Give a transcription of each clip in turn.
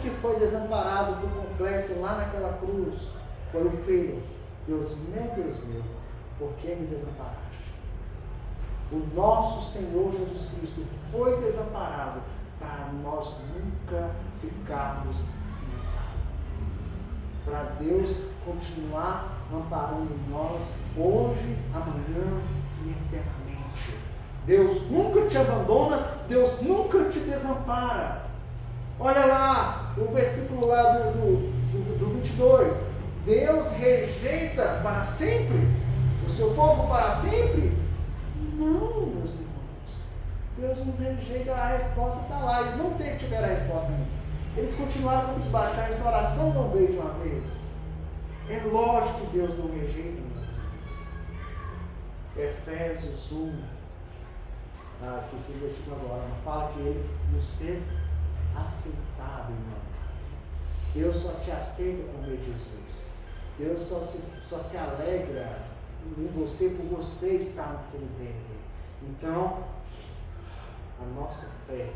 que foi desamparado por completo lá naquela cruz foi o Filho. Deus meu, por que me desamparaste? O nosso Senhor Jesus Cristo foi desamparado para nós nunca ficarmos sem amparo. Para Deus continuar amparando nós hoje, amanhã e eternamente. Deus nunca te abandona, Deus nunca te desampara. Olha lá, o versículo lá do 22. Deus rejeita para sempre o seu povo para sempre? Não, meus irmãos. Deus nos rejeita, a resposta está lá. Eles não tiveram a resposta ainda. Eles continuaram com desbaixo, a restauração não veio de uma vez. É lógico que Deus não rejeita, meus irmãos. Efésios 1. Esqueci o versículo agora. Fala que Ele nos fez aceitável, irmão. Deus só te aceita por meio de Jesus. Deus só se alegra em você por você estar no filho dele. Então, a nossa fé,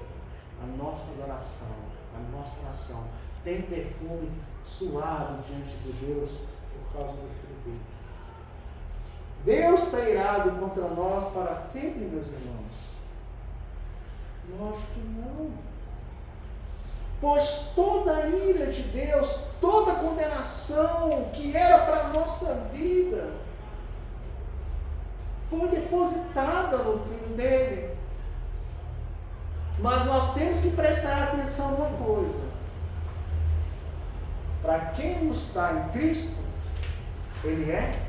a nossa adoração, a nossa oração tem perfume suave diante de Deus por causa do filho dele. Deus está irado contra nós para sempre, meus irmãos? Lógico que não. Pois toda a ira de Deus, toda a condenação que era para a nossa vida, foi depositada no Filho dele. Mas nós temos que prestar atenção numa coisa. Para quem não está em Cristo, ele é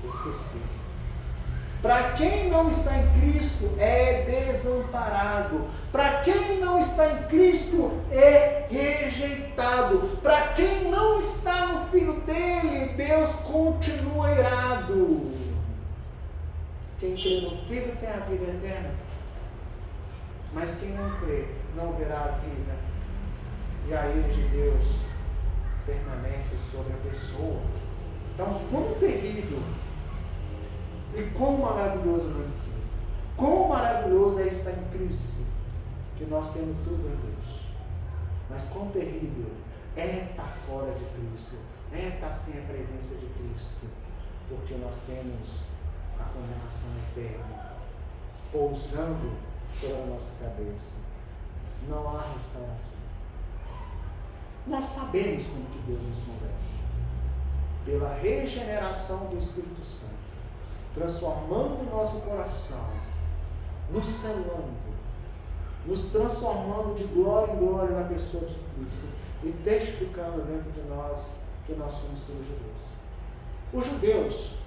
esquecido. Para quem não está em Cristo, é desamparado. Para quem não está em Cristo, é rejeitado. Para quem não está no Filho dele, Deus continua irado. Quem crê no Filho tem a vida eterna. Mas quem não crê, não verá a vida. E a ira de Deus permanece sobre a pessoa. Então, quão terrível e quão maravilhoso não é? Quão maravilhoso é estar em Cristo, que nós temos tudo em Deus. Mas quão terrível é estar fora de Cristo, é estar sem a presença de Cristo, porque nós temos a condenação eterna pousando sobre a nossa cabeça. Não há restauração. Nós sabemos como que Deus nos converte. Pela regeneração do Espírito Santo, transformando o nosso coração, nos selando, nos transformando de glória em glória na pessoa de Cristo e testificando dentro de nós que nós somos filhos de Deus. Os judeus,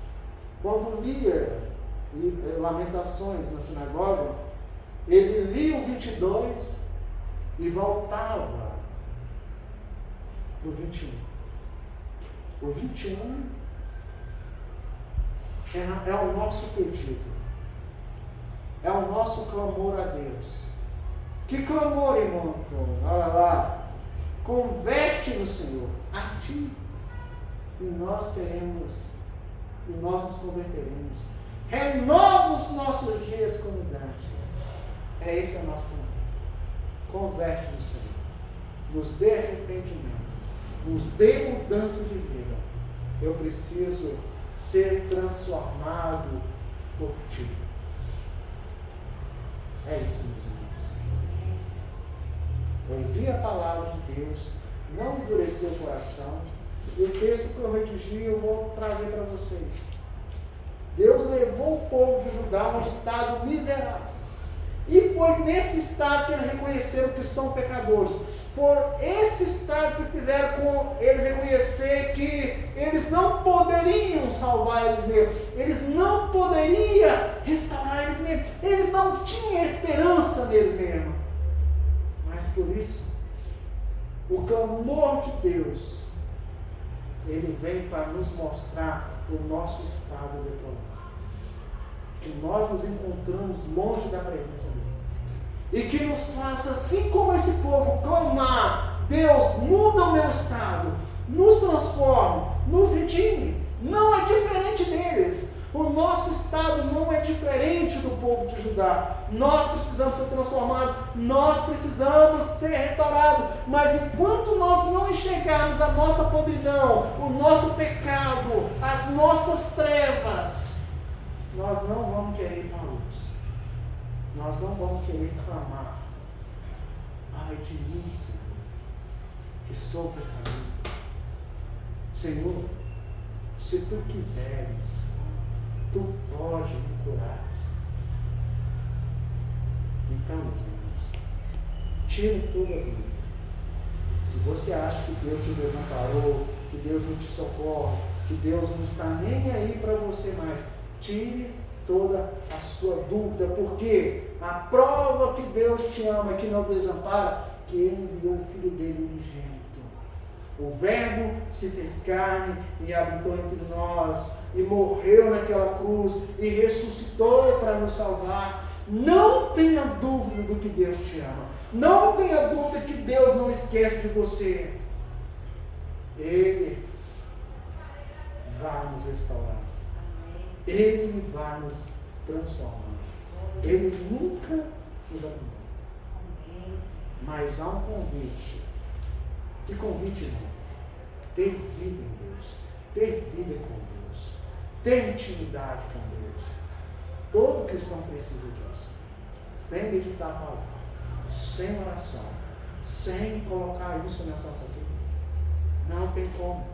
quando lia Lamentações na sinagoga, ele lia o 22 e voltava para o 21. O 21 é o nosso pedido, é o nosso clamor a Deus. Que clamor, irmão Antônio? Olha lá, converte no Senhor, a ti, e nós seremos, e nós nos converteremos. Renova os nossos dias com unidade. Esse é o nosso clamor. Converte no Senhor, nos dê arrependimento, nos dê mudança de vida. Eu preciso ser transformado por ti. É isso, meus irmãos. Ouvir a palavra de Deus, não endurecer o coração. E o texto que eu redigi, eu vou trazer para vocês. Deus levou o povo de Judá a um estado miserável. E foi nesse estado que eles reconheceram que são pecadores. Foi esse estado que fizeram com eles reconhecer que eles não poderiam salvar eles mesmos. Eles não poderiam restaurar eles mesmos. Eles não tinham esperança neles mesmos. Mas por isso, o clamor de Deus, ele vem para nos mostrar o nosso estado deplorável. Que nós nos encontramos longe da presença dele. E que nos faça, assim como esse povo, clamar: Deus, muda o meu estado, nos transforma, nos redime. Não é diferente deles. O nosso estado não é diferente do povo de Judá. Nós precisamos ser transformados, nós precisamos ser restaurados. Mas enquanto nós não enxergarmos a nossa podridão, o nosso pecado, as nossas trevas, nós não vamos querer ir para a luz. Nós não vamos querer clamar: ai de mim, Senhor, que sou pecador. Senhor, se tu quiseres, tu pode me curar. Então, meus irmãos, tire toda a dúvida. Se você acha que Deus te desamparou, que Deus não te socorre, que Deus não está nem aí para você mais, tire toda a sua dúvida, porque a prova que Deus te ama e que não desampara, que Ele enviou o Filho dele unigênito. O Verbo se fez carne e habitou entre nós, e morreu naquela cruz, e ressuscitou para nos salvar. Não tenha dúvida do que Deus te ama. Não tenha dúvida que Deus não esquece de você. Ele vai nos restaurar. Ele vai nos transformar. Ele nunca nos abandonou. Mas há um convite. Que convite, irmão? Ter vida em Deus. Ter vida com Deus. Ter intimidade com Deus. Todo cristão precisa disso. Sem meditar a palavra, sem oração, sem colocar isso nessa vida. Não tem como.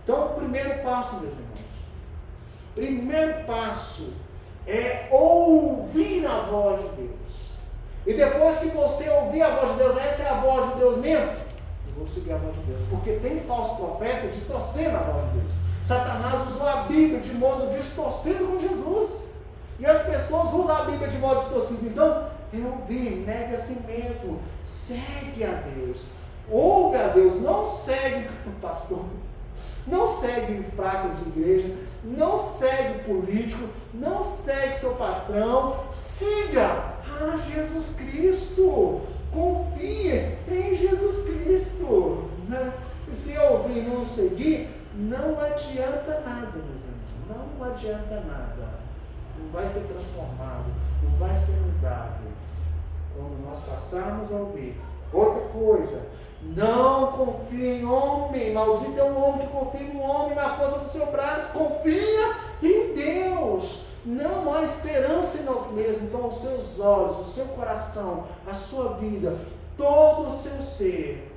Então, o primeiro passo, meus irmãos, primeiro passo é ouvir a voz de Deus. E depois que você ouvir a voz de Deus, essa é a voz de Deus mesmo, eu vou seguir a voz de Deus. Porque tem falso profeta distorcendo a voz de Deus. Satanás usou a Bíblia de modo distorcido com Jesus. E as pessoas usam a Bíblia de modo distorcido. Então, nega a si mesmo. Segue a Deus. Ouve a Deus. Não segue o pastor. Não segue fraco de igreja. Não segue político. Não segue seu patrão. Siga a Jesus Cristo. Confie em Jesus Cristo. E se ouvir e não seguir, não adianta nada, meus amigos. Não adianta nada. Não vai ser transformado, não vai ser mudado quando nós passarmos a ouvir. Outra coisa, não confie em homem. Maldito é o homem que confia no homem, na força do seu braço. Confia em Deus. Não há esperança em nós mesmos. Então os seus olhos, o seu coração, a sua vida, todo o seu ser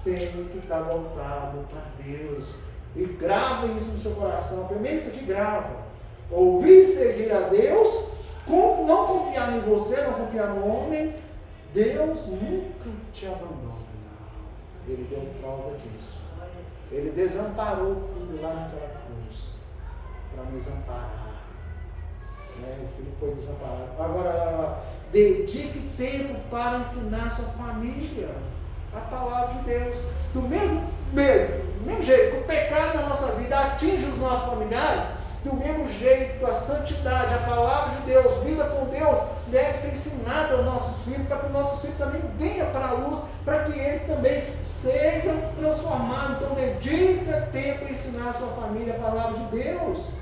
tem que estar voltado para Deus. E grava isso no seu coração. Primeiro isso aqui grava. Ouvir e seguir a Deus, não confiar em você, não confiar no homem. Deus nunca te abandona. Não. Ele deu prova disso. Ele desamparou o filho lá naquela cruz para nos amparar. O filho foi desamparado. Agora, dedique tempo para ensinar sua família a palavra de Deus. Do mesmo jeito que o pecado na nossa vida atinge os nossos familiares, do mesmo jeito, a santidade, a palavra de Deus, vida com Deus, deve ser ensinada aos nossos filhos, para que os nossos filhos também venham para a luz, para que eles também sejam transformados. Então, dedica tempo a ensinar a sua família a palavra de Deus.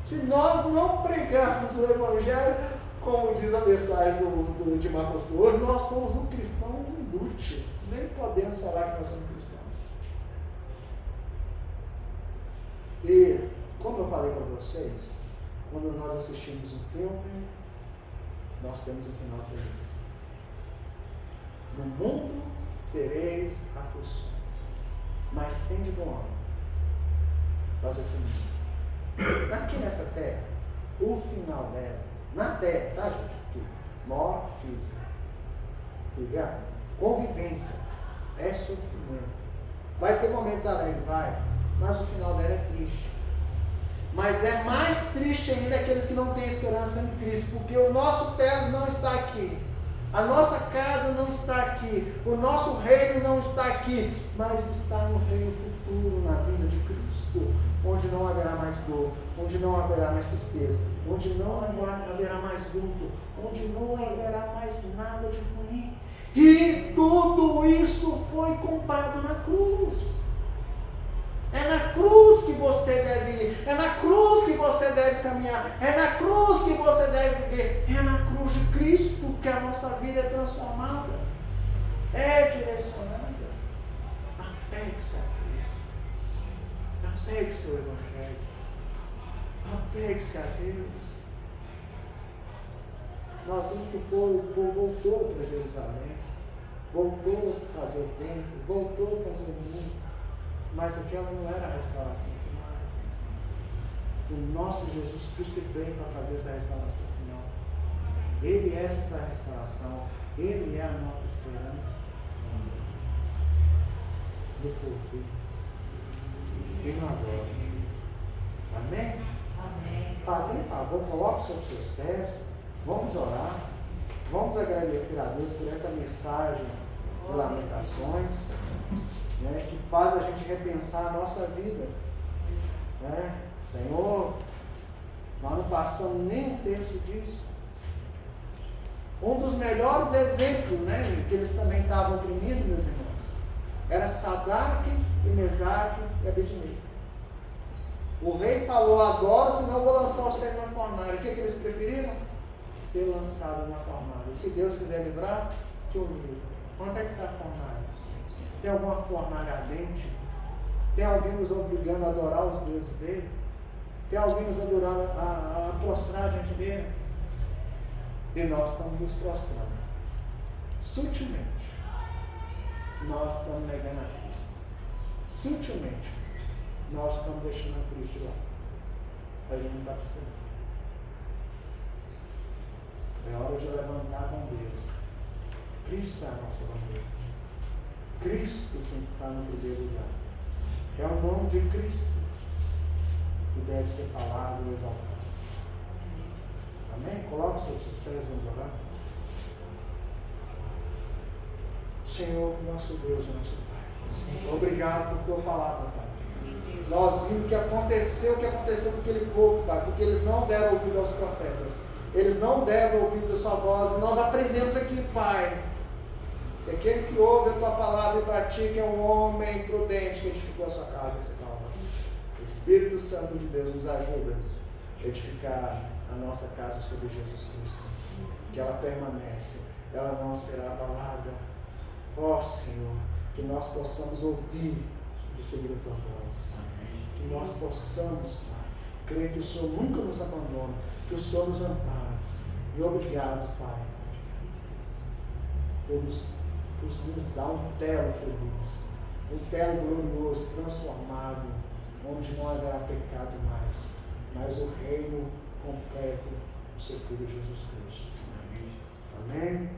Se nós não pregarmos o Evangelho, como diz a mensagem de Marcos hoje, nós somos um cristão inútil. Nem podemos falar que nós somos cristãos. E como eu falei para vocês, quando nós assistimos um filme, nós temos um final feliz. No mundo tereis aflições, mas tende bom ânimo. Nós assim, aqui nessa terra, o final dela, na terra, tá gente? Morte física, convivência, é sofrimento. Vai ter momentos alegres, vai, mas o final dela é triste. Mas é mais triste ainda aqueles que não têm esperança em Cristo, porque o nosso teto não está aqui, a nossa casa não está aqui, o nosso reino não está aqui, mas está no reino futuro, na vinda de Cristo, onde não haverá mais dor, onde não haverá mais tristeza, onde não haverá mais luto, onde não haverá mais nada de ruim. E tudo isso foi comprado na cruz. É na cruz que você deve ir. É na cruz que você deve caminhar. É na cruz que você deve viver. É na cruz de Cristo que a nossa vida é transformada. É direcionada. Apegue-se a Cristo. Apegue-se ao Evangelho. Apegue-se a Deus. Nós vimos que o povo voltou para Jerusalém. Voltou a fazer o templo. Voltou a fazer o mundo. Mas aquela não era a restauração final. O nosso Jesus Cristo veio para fazer essa restauração final. Ele é essa restauração. Ele é a nossa esperança. No porvir. E no agora. Amém? Amém. Fazendo favor, coloque sobre seus pés. Vamos orar. Vamos agradecer a Deus por essa mensagem de Lamentações. Né, que faz a gente repensar a nossa vida. Né? Senhor, nós não passamos nem um terço disso. Um dos melhores exemplos, né, que eles também estavam oprimindo, meus irmãos, era Sadraque e Mesaque e Abednego. O rei falou: adoro, senão eu vou lançar você na fornalha. O que eles preferiram? Ser lançado na fornalha. E se Deus quiser livrar, que eu livro. Onde é que está a fornalha? Tem alguma fornalha ardente? Tem alguém nos obrigando a adorar os deuses dele? Tem alguém nos adorando a prostrar diante dele? E nós estamos nos prostrando. Sutilmente, nós estamos negando a Cristo. Sutilmente, nós estamos deixando a Cristo de lado. A gente não está percebendo. É hora de levantar a bandeira. Cristo é a nossa bandeira. Cristo tem que estar no primeiro lugar. É o nome de Cristo que deve ser falado e exaltado. Amém? Coloque sobre seus pés, vamos orar. Senhor, nosso Deus e nosso Pai, obrigado por tua palavra, Pai. Nós vimos que aconteceu o que aconteceu com aquele povo, Pai, porque eles não deram ouvido aos profetas. Eles não deram ouvido a sua voz. E nós aprendemos aqui, Pai, que aquele que ouve a tua palavra e pratica é um homem prudente que edificou a sua casa. O Espírito Santo de Deus nos ajuda a edificar a nossa casa sobre Jesus Cristo. Que ela permanece, ela não será abalada. Ó Senhor, que nós possamos ouvir e seguir a tua voz. Que nós possamos, Pai, crer que o Senhor nunca nos abandona, que o Senhor nos ampara. E obrigado, Pai, por nos dar um telo feliz, um telo glorioso, transformado, onde não haverá pecado mais, mas o reino completo do seu Filho Jesus Cristo. Amém?